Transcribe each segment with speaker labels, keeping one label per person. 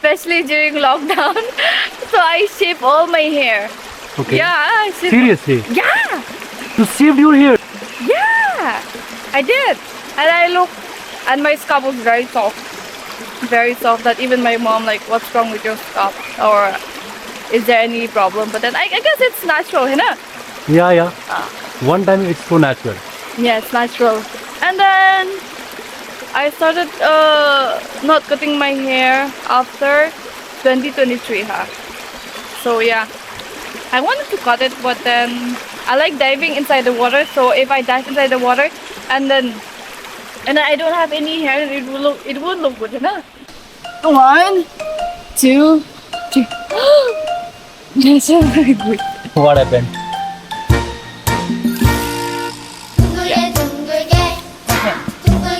Speaker 1: especially during lockdown. So I shave all my hair.
Speaker 2: Okay.
Speaker 1: Yeah, I shave.
Speaker 2: Seriously?
Speaker 1: Yeah,
Speaker 2: You shaved your hair?
Speaker 1: yeah, I did. And I look, and my scalp was very soft. Very soft that even my mom like, what's wrong with your scalp? Or is there any problem? But then I guess it's natural, you know?
Speaker 2: Yeah. One time it's so natural.
Speaker 1: Yeah, it's natural. And then I started not cutting my hair after 2023, So yeah, I wanted to cut it, but then I like diving inside the water. So if I dive inside the water and then I don't have any hair, then it would look good, enough. 1, 2, 3. That's very good.
Speaker 2: What happened?
Speaker 1: Okay.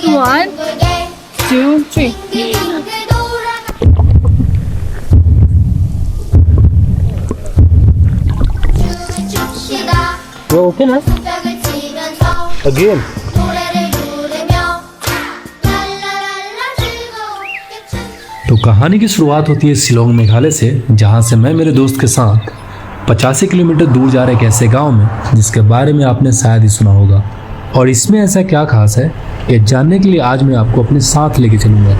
Speaker 1: 1, 2, 3.
Speaker 2: You're okay now? Again?
Speaker 3: तो कहानी की शुरुआत होती है शिलोंग मेघालय से, जहां से मैं मेरे दोस्त के साथ 85 किलोमीटर दूर जा रहे एक ऐसे गांव में जिसके बारे में आपने शायद ही सुना होगा। और इसमें ऐसा क्या खास है, ये जानने के लिए आज मैं आपको अपने साथ लेके चलूंगा।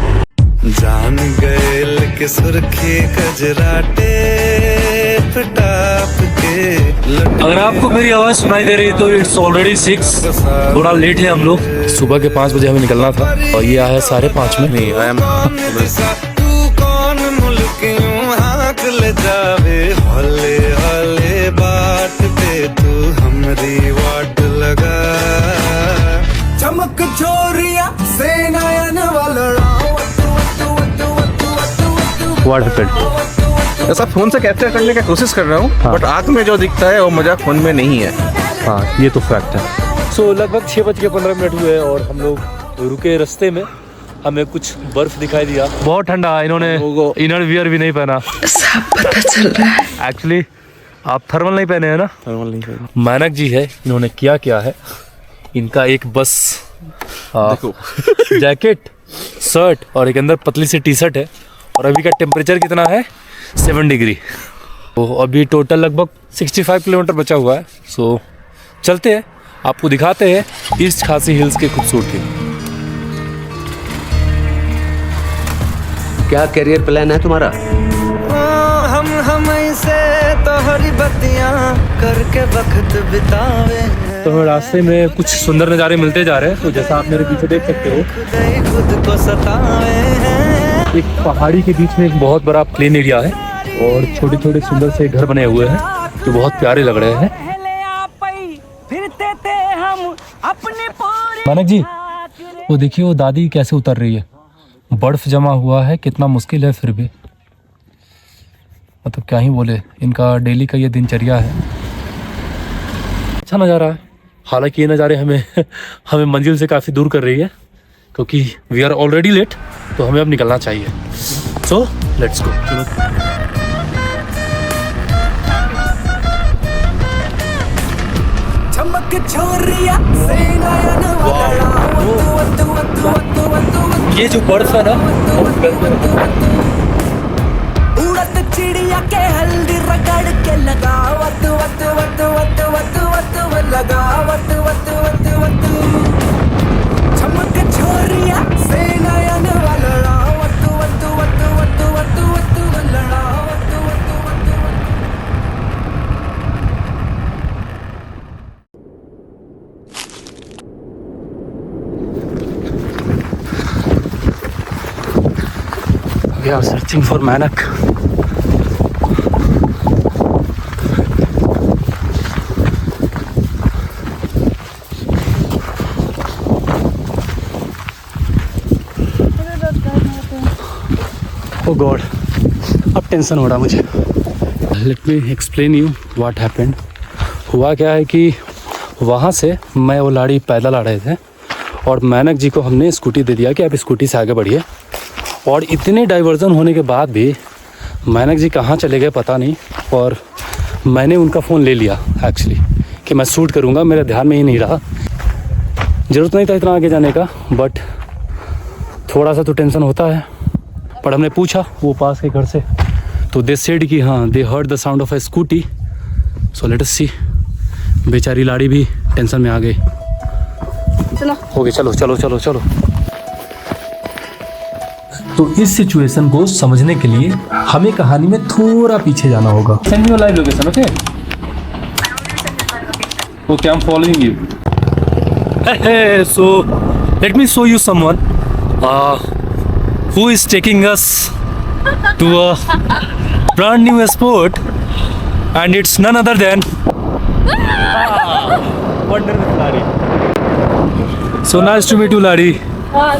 Speaker 4: जान गए के सुर्खी कजराटे
Speaker 2: अगर आपको मेरी आवाज सुनाई दे रही है तो इट्स ऑलरेडी 6, थोड़ा लेट है हम लोग। सुबह के 5 बजे हमें निकलना था और ये आया 5:30 में। नहीं आई एम
Speaker 4: तू कौन मुल्क यूं हाथ ले जावे, हौले हौले बाट पे तू हमरी वाट लगा। चमक छोरिया से नयन वाला
Speaker 2: व्हाट हैपेंड?
Speaker 5: ऐसा फोन से कैप्चर करने की कोशिश कर रहा हूँ, बट आंख में जो दिखता है वो मजा फोन में नहीं है।
Speaker 2: हाँ, ये तो फैक्ट है। सो लगभग 6:15 हुए और हम लोग रुके रास्ते में। हमें कुछ बर्फ दिखाई दिया, बहुत ठंडा है। इन्होंने इनर वियर भी नहीं पहना, सब पता चल रहा है। एक्चुअली आप थर्मल नहीं पहने हैं ना?
Speaker 5: थर्मल नहीं पहना।
Speaker 2: मानक जी है, इन्होंने क्या है, इनका एक बस
Speaker 5: देखो
Speaker 2: जैकेट, शर्ट और एक अंदर पतली सी टी शर्ट है। और अभी का टेम्परेचर कितना है? 7 डिग्री। तो अभी टोटल लगभग 65 किलोमीटर बचा हुआ है। सो चलते हैं, आपको दिखाते हैं ईस्ट खासी हिल्स की खूबसूरती।
Speaker 6: क्या करियर प्लान है तुम्हारा?
Speaker 4: हम से तो हरी बत्तियां करके वक्त बितावे।
Speaker 2: तो रास्ते में कुछ सुंदर नज़ारे मिलते जा रहे हैं। तो जैसा आप मेरे पीछे देख सकते हो,
Speaker 4: खुद को सतावे हैं।
Speaker 2: एक पहाड़ी के बीच में एक बहुत बड़ा प्लेन एरिया है और छोटे छोटे सुंदर से घर बने हुए हैं जो बहुत प्यारे लग रहे हैं। मानक जी, वो देखिए वो दादी कैसे उतर रही है। बर्फ जमा हुआ है, कितना मुश्किल है, फिर भी मतलब क्या ही बोले, इनका डेली का ये दिनचर्या है। अच्छा नज़ारा है। हालांकि ये नज़ारे हमें मंजिल से काफ़ी दूर कर रही है, क्योंकि वी आर ऑलरेडी लेट, तो हमें अब निकलना चाहिए। So let's go. ये जो बर्फ है ना,
Speaker 7: उड़त चिड़िया के हल्दी रगड़ के लगा वत वत वत वत वत वत लगा वत वत वत वत चमक छोरिया से नयन वाला वत वत वत वत वत वत लड़ा वत वत वत
Speaker 2: We are searching for Manak. Oh God, अब टेंशन हो रहा मुझे। Let me explain you what happened. हुआ क्या है कि वहाँ से मैं वो लाड़ी पैदल आ रहे थे और मानक जी को हमने स्कूटी दे दिया कि आप स्कूटी से आगे बढ़िए। और इतने डाइवर्जन होने के बाद भी मानक जी कहाँ चले गए पता नहीं, और मैंने उनका फ़ोन ले लिया एक्चुअली कि मैं शूट करूँगा, मेरे ध्यान में ही नहीं रहा। ज़रूरत नहीं था इतना आगे जाने का, बट थोड़ा सा तो टेंशन होता है। पर हमने पूछा वो पास के घर से, तो दे सेड कि हाँ they heard the sound of a scooty, so let us see. बेचारी लाड़ी भी टेंशन में आ गई।
Speaker 1: चलो
Speaker 2: हो गए, चलो चलो चलो चलो।
Speaker 3: तो इस सिचुएशन को समझने के लिए हमें कहानी में थोड़ा पीछे जाना होगा।
Speaker 2: Send me your live location, okay? Okay, I am following you. Hey, so let me show you someone who is taking us to a brand new sport, and it's none other than Wonder with Lari. So nice to meet you, Lari.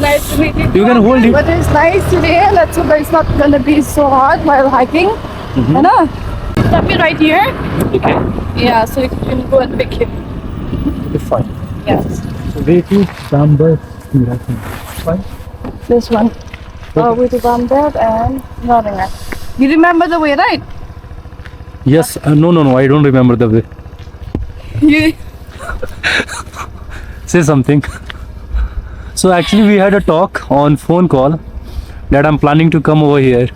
Speaker 1: nice to meet you.
Speaker 2: You can hold it.
Speaker 1: But it's nice today. Let's hope it's not gonna be so hot while hiking. You know? Stop me right here.
Speaker 2: Okay.
Speaker 1: Yeah, so you can go and pick him.
Speaker 2: Okay, fine.
Speaker 1: Yes.
Speaker 2: So where to Bamboo? Fine.
Speaker 1: This one. With the Bamboo and Nottingham. You remember the way, right?
Speaker 2: Yes. No. I don't remember the way.
Speaker 1: You.
Speaker 2: Say something. So actually we had a talk on phone call that I'm planning to come over here,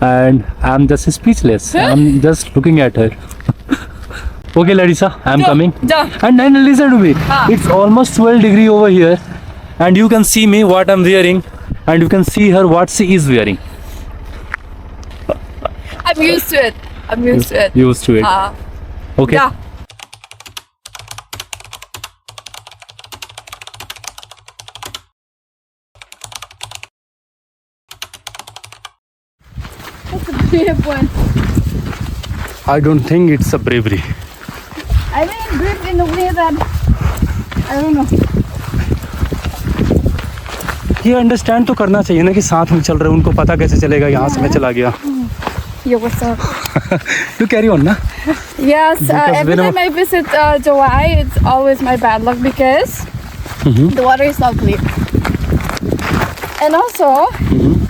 Speaker 2: and I'm just speechless. I'm just looking at her. Okay, Larissa, I'm coming.
Speaker 1: Ja.
Speaker 2: And then listen to me. It's almost 12 degree over here, and you can see me what I'm wearing, and you can see her what she is wearing.
Speaker 1: I'm used to it. I'm used to it.
Speaker 2: Used to it. Okay.
Speaker 1: Yeah. That's a brave one.
Speaker 2: I don't think it's a bravery.
Speaker 1: I mean, brave in a way that I don't know.
Speaker 2: ये understand तो करना चाहिए ना कि साथ में चल रहे हैं, उनको पता कैसे चलेगा यहाँ से मैं चला गया।
Speaker 1: Yo, what's up?
Speaker 2: You carry on, na?
Speaker 1: Yes, every
Speaker 2: whenever-
Speaker 1: time I visit Jawai, it's always my bad luck because the water is not clear. And also,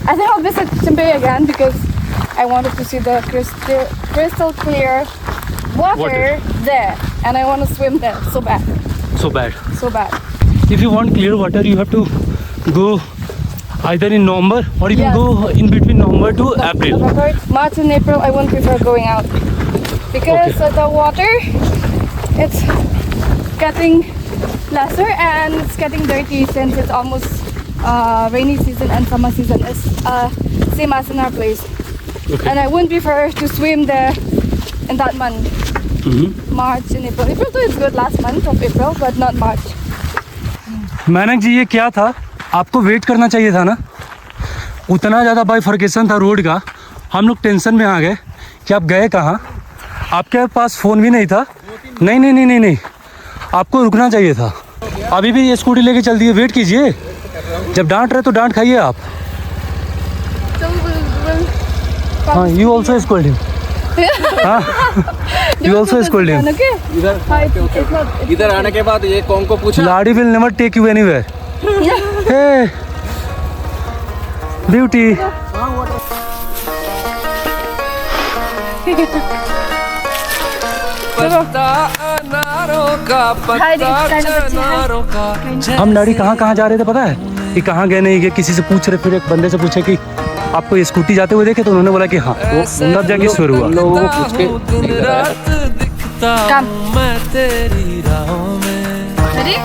Speaker 1: I think I'll visit Chimbe again because I wanted to see the crystal clear water there, and I want to swim there so bad,
Speaker 2: So bad.
Speaker 1: so bad.
Speaker 2: If you want clear water, you have to go either in November or you can
Speaker 1: Yes.
Speaker 2: go in between November to April.
Speaker 1: November, March and April, I won't prefer going out because the water, it's getting lesser and it's getting dirty since it's almost rainy season and summer season is same as in our place.
Speaker 2: Okay.
Speaker 1: And I wouldn't prefer to swim there in that month. March and April. April too is good, last month of April, but not March.
Speaker 2: मैनक जी, ये क्या था? आपको wait करना चाहिए था ना। उतना ज़्यादा बाइफर्केशन था रोड का, हम लोग टेंशन में आ गए कि आप गए कहाँ। आपके पास फ़ोन भी नहीं था। नहीं, आपको रुकना चाहिए था। अभी भी ये स्कूटी लेके चल दी है, वेट कीजिए। जब डांट रहे तो डांट खाइए आप।
Speaker 1: So we'll
Speaker 2: हाँ, you also scold him. हाँ, you also scold him.
Speaker 1: Okay? It's not.
Speaker 5: इधर आने के बाद ये कौन को पूछा?
Speaker 2: Ladi will never take you anywhere. Hey, beauty. हम लाड़ी कहाँ जा रहे थे पता है? कि कहाँ गए नहीं गए, किसी से पूछ रहे, फिर एक बंदे से पूछे कि आपको ये स्कूटी जाते हुए देखे, तो उन्होंने बोला कि हाँ। वो तब जाके शुरू हुआ।
Speaker 5: लोगों को पूछ के
Speaker 1: Come. Ready?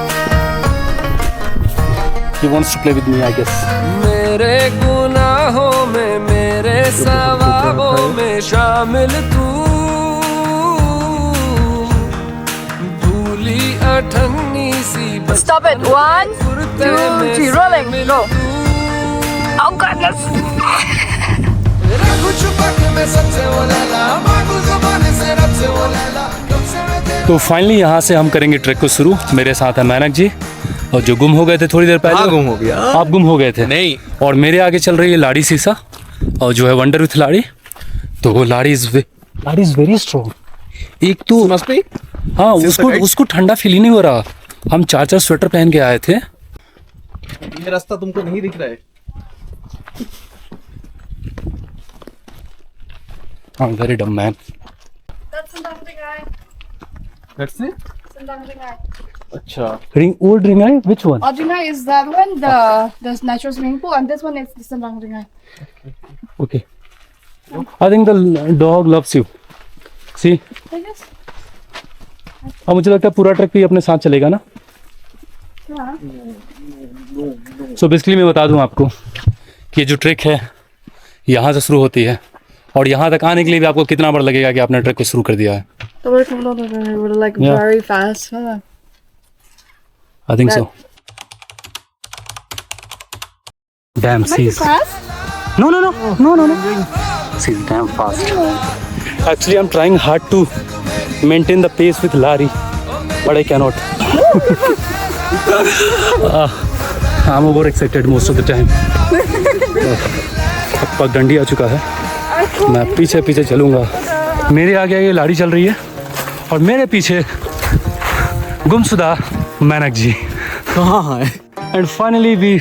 Speaker 2: He wants to play with me, I guess.
Speaker 6: मेरे गुनाहों में, मेरे सवाबों में शामिल तू, भूली अठन्नी सी
Speaker 1: Stop it. 1, 2, 3. Rolling. Go. Oh goodness.
Speaker 6: रखूं छुपा के मैं सबसे वो लैला, मांगू ज़बान से रब से वो लैला, तुमसे मैं तेरा।
Speaker 2: तो फाइनली यहाँ से हम करेंगे ट्रैक को शुरू। मेरे साथ है मैनक जी, और जो गुम हो गए थे थोड़ी देर पहले।
Speaker 5: हाँ, गुम हो गया।
Speaker 2: आप गुम हो गए थे?
Speaker 5: नहीं।
Speaker 2: और मेरे आगे चल रही है लाड़ी सीसा, और जो है वंडर विथ लाड़ी। तो वो लाड़ी इज वेरी स्ट्रॉन्ग। एक तो
Speaker 5: मस्ट बी।
Speaker 2: हाँ,
Speaker 5: right?
Speaker 2: उसको ठंडा फील ही नहीं हो रहा। हम 4 स्वेटर पहन के आए थे।
Speaker 5: ये रास्ता तुमको नहीं दिख रहा है?
Speaker 2: हाँ, वेरी डम man.
Speaker 1: That's Sendang Dengai.
Speaker 5: That's it?
Speaker 1: Sendang Dengai.
Speaker 5: अच्छा
Speaker 2: Ring, old Ringai? Which one?
Speaker 1: Ringai is that one, the natural swimming pool, and this one is the Sembang Ringai.
Speaker 2: Okay. I think the dog loves you. See?
Speaker 1: I guess.
Speaker 2: अब मुझे लगता है पूरा track भी अपने साथ चलेगा ना.
Speaker 1: हाँ.
Speaker 2: सो बेसिकली मैं बता दूं आपको कि ये जो ट्रैक है यहाँ से शुरू होती है और यहाँ तक आने के लिए भी आपको कितना बार लगेगा कि आपने ट्रैक को शुरू कर दिया है.
Speaker 1: So we're like
Speaker 2: Yeah.
Speaker 1: very fast. Huh?
Speaker 2: I think so. Damn, she's
Speaker 1: Fast?
Speaker 2: no. She's damn fast. Actually, I'm trying hard to maintain the pace with Lari, but I cannot. I'm overexcited most of the time. अब पगडंडी आ चुका है. मैं पीछे पीछे चलूंगा. मेरे आगे ये लाड़ी चल रही है और मेरे पीछे गुमशुदा मैनक जी.
Speaker 5: कहाँ है?
Speaker 2: And finally we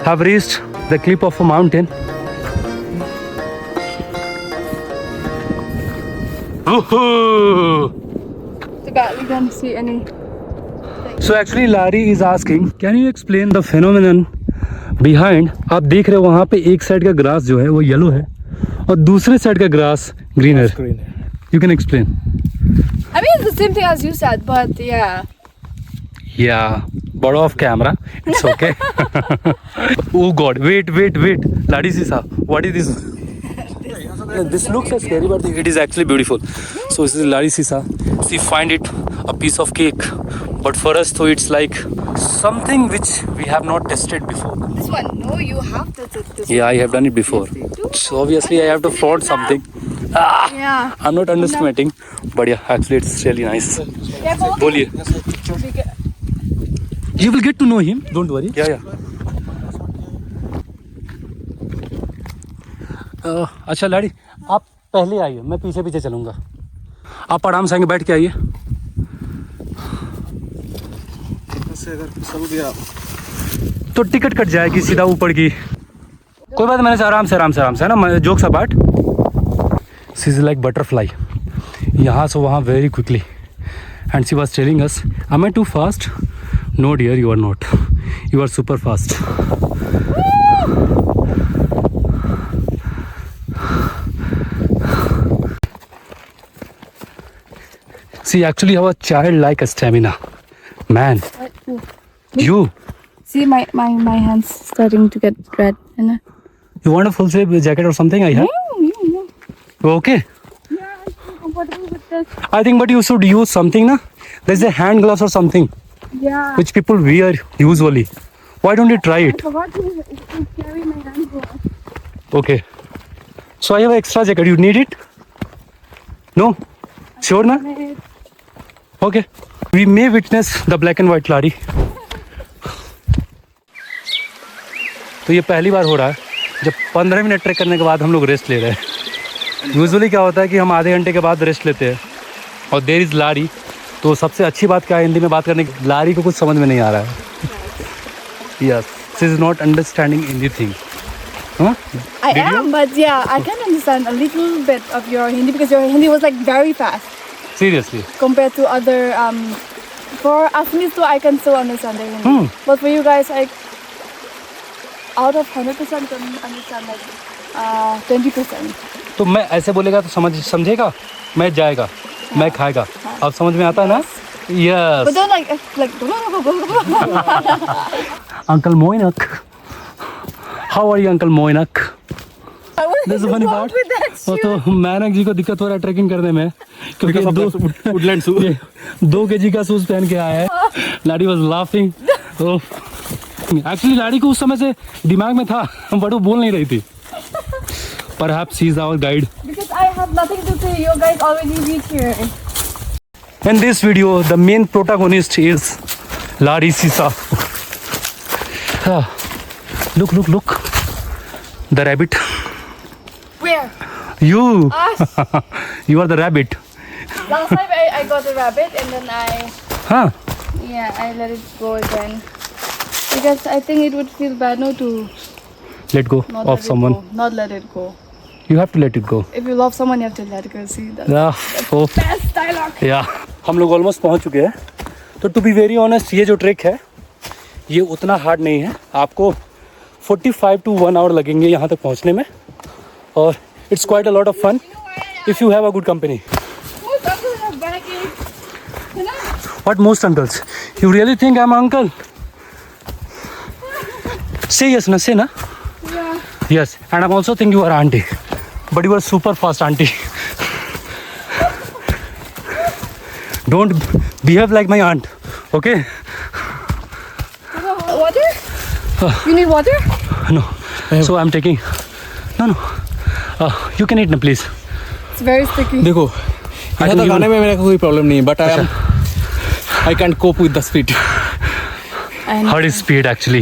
Speaker 2: have reached the cliff of a mountain. Woohoo!
Speaker 1: We can't see any.
Speaker 2: So actually Larry is asking, can you explain the phenomenon behind? आप देख रहे हो वहाँ पे एक साइड का ग्रास जो है वो येलो है और दूसरे साइड का ग्रास ग्रीन है. You can explain.
Speaker 1: I mean, it's the same thing as you said, but yeah.
Speaker 2: Yeah, but off camera, it's okay. Oh God, wait. Ladi Sisa, what is this? This looks so scary, but it is actually beautiful. So this is Ladi Sisa. She find it a piece of cake, but for us, so it's like something which we have not tested before.
Speaker 1: This one, no, you have to do this.
Speaker 2: Yeah, I have done it before. So obviously, I have to fraud something.
Speaker 1: Yeah.
Speaker 2: I'm not underestimating, but yeah, actually, it's really nice. बोलिए. You will get to know him. Don't worry. Yeah. अच्छा लाड़ी, आप पहले आइए, मैं पीछे पीछे चलूँगा. आप आराम से आएंगे, बैठ के आइए.
Speaker 5: से अगर फिसल गया
Speaker 2: तो टिकट कट जाएगी सीधा ऊपर की. कोई बात नहीं, मैंने आराम से है ना, jokes apart. She is like butterfly. यहाँ से वहाँ very quickly. And she was telling us, am I too fast? No dear, you are not. You are super fast. She actually have a child-like stamina. Man, you
Speaker 1: See, my hands starting to get red.
Speaker 2: you want a full sleeve jacket or something? I have. You okay?
Speaker 1: Yeah, I'm comfortable with this.
Speaker 2: I think, but you should use something, na? There's a hand gloves or something
Speaker 1: Yeah.
Speaker 2: which people wear usually. Why don't you try
Speaker 1: I
Speaker 2: it?
Speaker 1: forgot to carry my hand gloves.
Speaker 2: Okay. So I have an extra jacket. You need it? No? Sure, na? Okay. We may witness the black and white Lari. तो ये पहली बार हो रहा है जब 15 minute track करने के बाद हम लोग रेस्ट ले रहे हैं. यूजुअली क्या होता है कि हम आधे घंटे के बाद रेस्ट लेते हैं और देयर इज़ लारी. तो सबसे अच्छी बात क्या है हिंदी में बात करने की, लारी को कुछ समझ में नहीं आ रहा है. Yes, she is not understanding anything.
Speaker 1: I am, but yeah, I can understand a little bit of your Hindi because your Hindi was like very fast
Speaker 2: seriously.
Speaker 1: compared to other for Assamese too. I can still understand their Hindi, but for you guys, like out of 100% can understand like 20%.
Speaker 2: तो मैं ऐसे बोलेगा तो समझेगा, मैं जाएगा, मैं खाएगा. अब समझ में आता है ना?
Speaker 1: But
Speaker 2: yes.
Speaker 1: don't like
Speaker 2: uncle Moinak, how are you uncle Moinak? This is funny part. तो मैनक जी को दिक्कत हो रहा है ट्रैकिंग करने में क्योंकि
Speaker 5: वुडलैंड शूज
Speaker 2: 2 kg का शूज पहन के आया है. लाड़ी वाज लाफिंग. एक्चुअली लाड़ी को उस समय से दिमाग में था बट वो बोल नहीं रही थी. Perhaps she is our guide.
Speaker 1: because I have nothing to say. You guys already reached here.
Speaker 2: In this video, the main protagonist is Lari Sisa. Look. The rabbit.
Speaker 1: Where?
Speaker 2: You.
Speaker 1: Us.
Speaker 2: You are the rabbit.
Speaker 1: Last time I got a rabbit and then
Speaker 2: Huh?
Speaker 1: I let it go again because I think it would feel bad no to
Speaker 2: Let go
Speaker 1: not
Speaker 2: of
Speaker 1: let
Speaker 2: someone.
Speaker 1: it go. Not let it go.
Speaker 2: You have to let it go.
Speaker 1: If you love someone, you have to let it go. See that?
Speaker 2: Yeah. Oh.
Speaker 1: Best dialogue.
Speaker 2: या हम लोग almost पहुंच चुके हैं. तो to be very honest ये जो track है ये उतना हार्ड नहीं है, आपको 45 to 1 hour लगेंगे यहाँ तक पहुँचने में, और it's quite a lot of fun if you have a good company. What most uncles? You really think I'm an uncle? Say yes, na? Say na?
Speaker 1: Yeah.
Speaker 2: Yes, and I'm also think you are auntie, but you are super fast auntie. Don't behave like my aunt, okay?
Speaker 1: Water? You need water?
Speaker 2: No. So I'm taking. No. You can eat na, please.
Speaker 1: It's very sticky.
Speaker 5: देखो यहाँ तक आने में मेरा कोई problem नहीं है, but I can't cope with the speed.
Speaker 2: How is speed actually?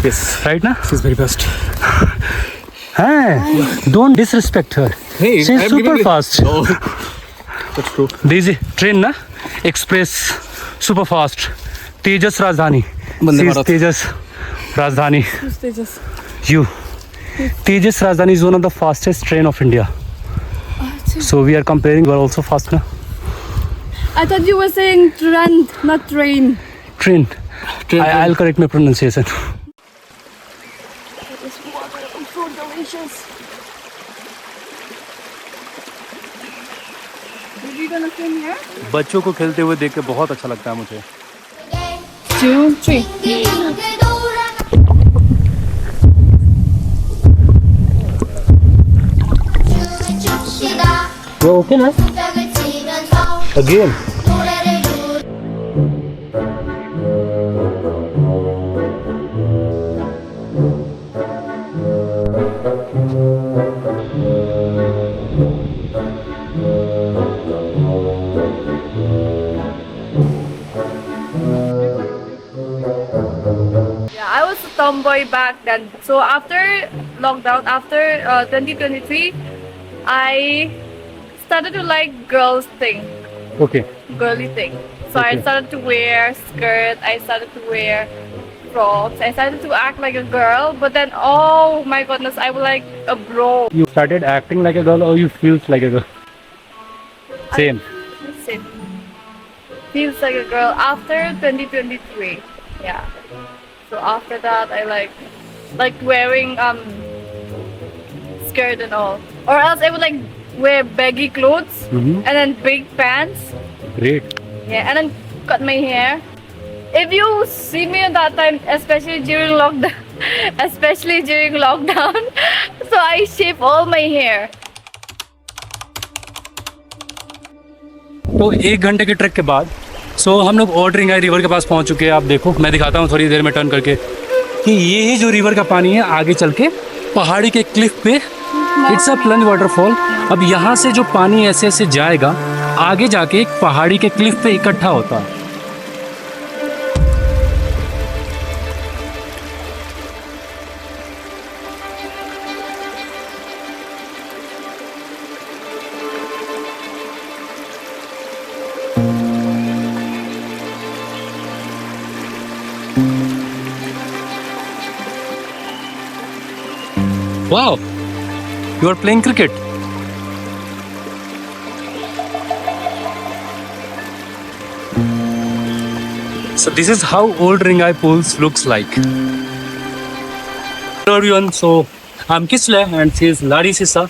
Speaker 5: Yes,
Speaker 2: Right na?
Speaker 5: she's very fast.
Speaker 2: Hey, don't disrespect her.
Speaker 5: Hey,
Speaker 2: She's
Speaker 5: I'm
Speaker 2: super
Speaker 5: giving it-
Speaker 2: fast.
Speaker 5: Oh, that's true.
Speaker 2: This is train na? Express, super fast. Tejas Rajdhani.
Speaker 5: Vande
Speaker 2: She is
Speaker 5: Bharat.
Speaker 2: Tejas Rajdhani.
Speaker 1: They just.
Speaker 2: You. Tejas Rajdhani is one of the fastest train of India. So we are comparing. You are also fast na?
Speaker 1: I thought you were saying run, not train.
Speaker 2: Train.
Speaker 5: Train.
Speaker 2: I'll correct my pronunciation.
Speaker 1: This water is so delicious. Are you gonna swim here?
Speaker 2: बच्चों को खेलते हुए देख के बहुत अच्छा लगता है मुझे.
Speaker 1: 2, 3.
Speaker 2: You okay na? Again.
Speaker 1: Yeah, I was a tomboy back then. So after lockdown, after 2023, I started to like girls thing,
Speaker 2: Okay.
Speaker 1: girly thing. So I
Speaker 2: Okay.
Speaker 1: started to wear skirt. I started to wear frocks. I started to act like a girl. But then, oh my goodness, I was like a bro.
Speaker 2: You started acting like a girl, or you feels like a girl? Same.
Speaker 1: Same. Feels like a girl after 2023. Yeah. So after that, I like wearing skirt and all, or else I would like wear baggy clothes
Speaker 2: Mhm.
Speaker 1: and then big pants.
Speaker 2: Great.
Speaker 1: Yeah, and then cut my hair. If you see me at that time, especially during lockdown, so I shave all my hair.
Speaker 2: तो 1 घंटे के track के बाद हम लोग ऑर्डरिंगाई river के पास पहुंच चुके हैं. आप देखो, मैं दिखाता हूँ थोड़ी देर में टर्न करके कि ये ही जो रिवर का पानी है आगे चल के पहाड़ी के क्लिफ पे इट्स अ प्लंज वाटरफॉल. अब यहाँ से जो पानी ऐसे ऐसे जाएगा आगे जाके एक पहाड़ी के क्लिफ पे इकट्ठा होता है. Wow, you are playing cricket. So this is how old Ringai pools looks like. Hello everyone, so I'm Kisle and she is Ladi Sisa,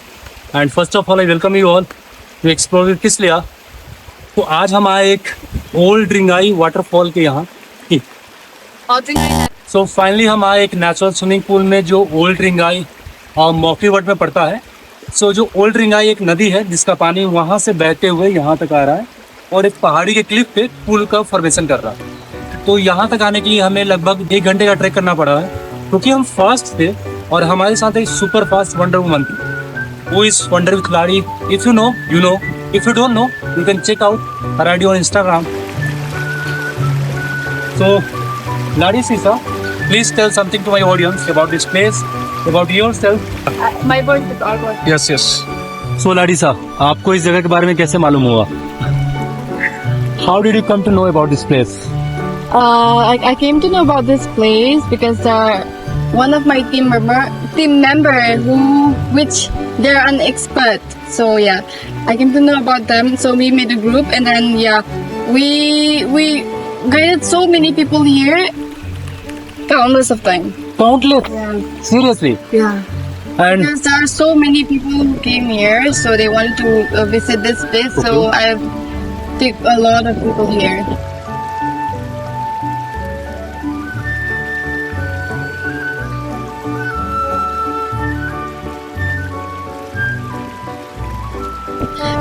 Speaker 2: and first of all I welcome you all to explore with Kislia. तो आज हम आए एक old रिंगाई waterfall के यहाँ. So finally हम आए एक नेचुरल स्विमिंग पूल में जो ओल्ड रिंगाई और मॉकरीवट में पड़ता है. सो जो ओल्ड रिंगाई एक नदी है जिसका पानी वहाँ से बहते हुए यहाँ तक आ रहा है और एक पहाड़ी के क्लिफ पे पुल का फॉर्मेशन कर रहा है. तो यहाँ तक आने के लिए हमें लगभग 1 घंटे का ट्रैक करना पड़ा है क्योंकि हम फास्ट थे और हमारे साथ एक सुपर फास्ट वंडर वुमन थी. वो is wonder with Ladi. If you know you know, if you don't know you can check out her ID on Instagram. So Ladi Sisa, please tell something to my audience about this place, about yourself.
Speaker 1: My voice is awkward.
Speaker 5: Yes, yes.
Speaker 2: So Ladi Sisa, आपको इस जगह के बारे में कैसे मालूम हुआ? How did you come to know about this place?
Speaker 8: I came to know about this place because one of my team member which they're an expert. So yeah, I came to know about them. So we made a group, and then We guided so many people here, countless of times.
Speaker 2: Countless.
Speaker 8: Yeah.
Speaker 2: Seriously.
Speaker 8: Yeah.
Speaker 2: And
Speaker 8: Because there are so many people who came here, so they wanted to visit this place. So I've took a lot of people here.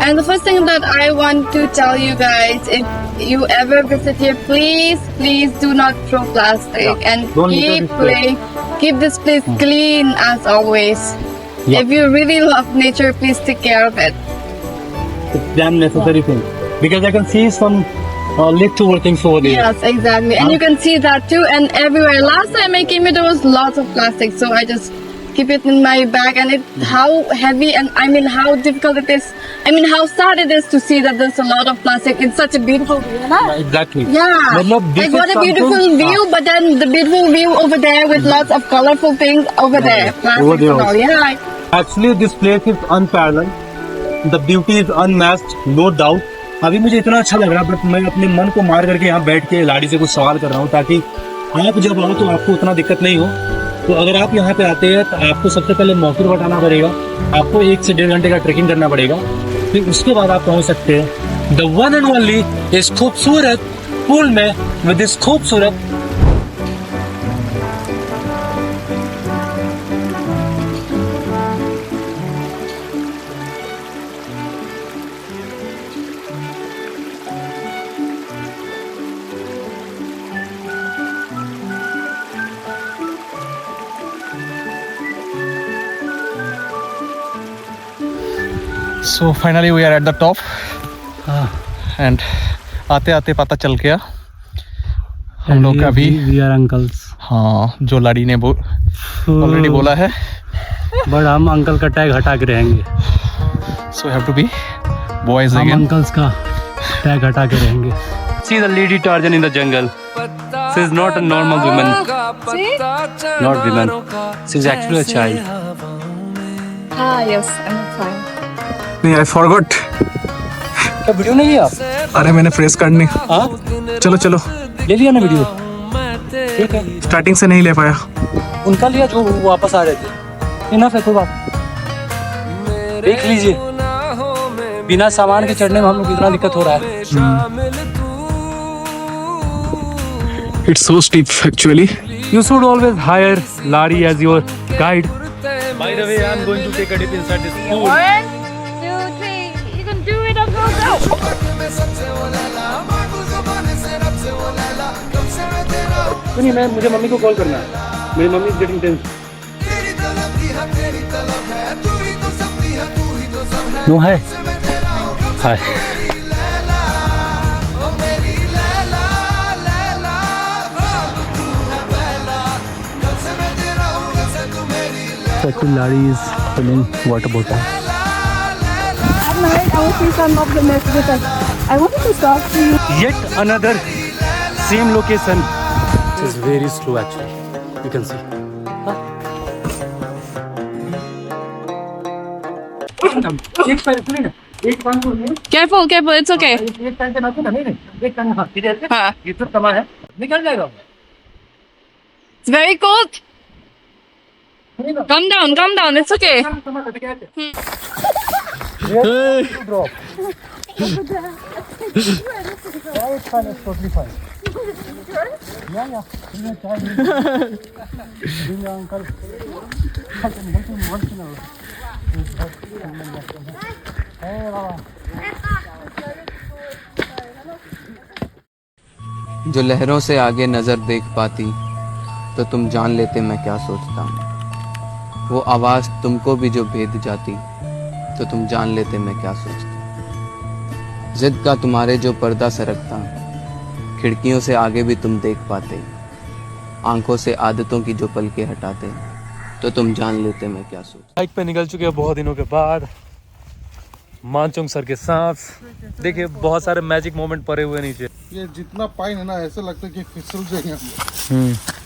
Speaker 8: And the first thing that I want to tell you guys, if you ever visit here, please do not throw plastic and
Speaker 2: Don't litter
Speaker 8: keep this place clean as always.
Speaker 2: Yeah.
Speaker 8: If you really love nature, please take care of it.
Speaker 2: it's damn necessary thing. Because I can see some leftover things over there.
Speaker 8: Yes, exactly. And you can see that too. And everywhere. Last time I came here, there was lots of plastic. So I just keep it in my bag. And how heavy and how difficult it is. How sad it is to see that there's a lot of plastic in such a beautiful view.
Speaker 2: Exactly.
Speaker 8: Yeah.
Speaker 2: this
Speaker 8: Like what
Speaker 2: is
Speaker 8: a beautiful
Speaker 2: something-
Speaker 8: view, but then the beautiful view over there with lots of colorful things over there. Plastic
Speaker 2: Over there
Speaker 8: and all.
Speaker 2: also.
Speaker 8: Yeah.
Speaker 2: Actually, this place is unparalleled. The beauty is unmatched, no doubt. अभी मुझे इतना अच्छा लग रहा है, but मैं अपने मन को मार करके यहाँ बैठ के लाड़ी से कुछ सवाल कर रहा हूँ, ताकि आप जब आओ तो आपको उतना दिक्कत नहीं हो। तो अगर आप यहाँ पे आते हैं तो आपको सबसे पहले मौसर हटाना पड़ेगा, आपको 1 से 1.5 घंटे का ट्रेकिंग करना पड़ेगा, फिर उसके बाद आप पहुँच सकते हैं द वन एंड ओनली इस खूबसूरत पूल में विद दिस खूबसूरत
Speaker 5: So finally we are at the top and आते आते पता चल गया हम लोग का भी।
Speaker 2: वी आर अंकल्स,
Speaker 5: हाँ, जो लाड़ी ने ऑलरेडी बोला है।
Speaker 2: बट हम अंकल का टैग हटा के रहेंगे।
Speaker 5: So have to be boys
Speaker 2: हम
Speaker 5: again.
Speaker 2: अंकल्स का टैग हटा के रहेंगे। See the lady Tarzan in the jungle. She is not a normal woman. Not woman. She is actually a child.
Speaker 1: Ah, yes, I'm fine.
Speaker 5: नहीं, I forgot.
Speaker 2: क्या video नहीं लिया?
Speaker 5: अरे मैंने प्रेस कार्ड नहीं।
Speaker 2: हाँ?
Speaker 5: चलो चलो,
Speaker 2: ले लिया ना वीडियो? ठीक है।
Speaker 5: स्टार्टिंग से नहीं ले पाया।
Speaker 2: उनका लिया जो वापस आ रहे थे। इनफ है, कोई बात। देख लीजिए, बिना सामान के चढ़ने में हम लोग इतना दिक्कत हो रहा है।
Speaker 5: It's so steep actually.
Speaker 2: You should always hire Lari as your guide. By the way, I'm going to take a dip inside this pool.
Speaker 1: 1, 2, 3. You can do it, Uncle. Go!
Speaker 2: नहीं, मुझे मम्मी को call करना है। मेरी mummy is getting tense. No है। Hi. Actually, Lari is filling water bottle.
Speaker 1: At night, I will see some of the messages. I wanted to talk to you.
Speaker 2: Yet another same location. It is very slow actually. You can see.
Speaker 1: Careful, it's okay. हाँ. It's very cold. Calm down, it's okay.
Speaker 9: जो लहरों से आगे नजर देख पाती तो तुम जान लेते मैं क्या सोचता हूँ। वो आवाज तुमको भी जो भेद जाती तो तुम जान लेते मैं क्या सोचता। जिद का तुम्हारे जो पर्दा सरकता, खिड़कियों से आगे भी तुम देख पाते, आंखों से आदतों की जो पलके हटाते तो तुम जान लेते मैं क्या सोचता।
Speaker 2: बाइक पे निकल चुके हैं बहुत दिनों के बाद मानचोंग सर के साथ। देखिए बहुत सारे मैजिक मोमेंट पड़े हुए नीचे।
Speaker 10: ये जितना पाइन है ना, ऐसा लगता है कि फिसल जाएंगे हम लोग।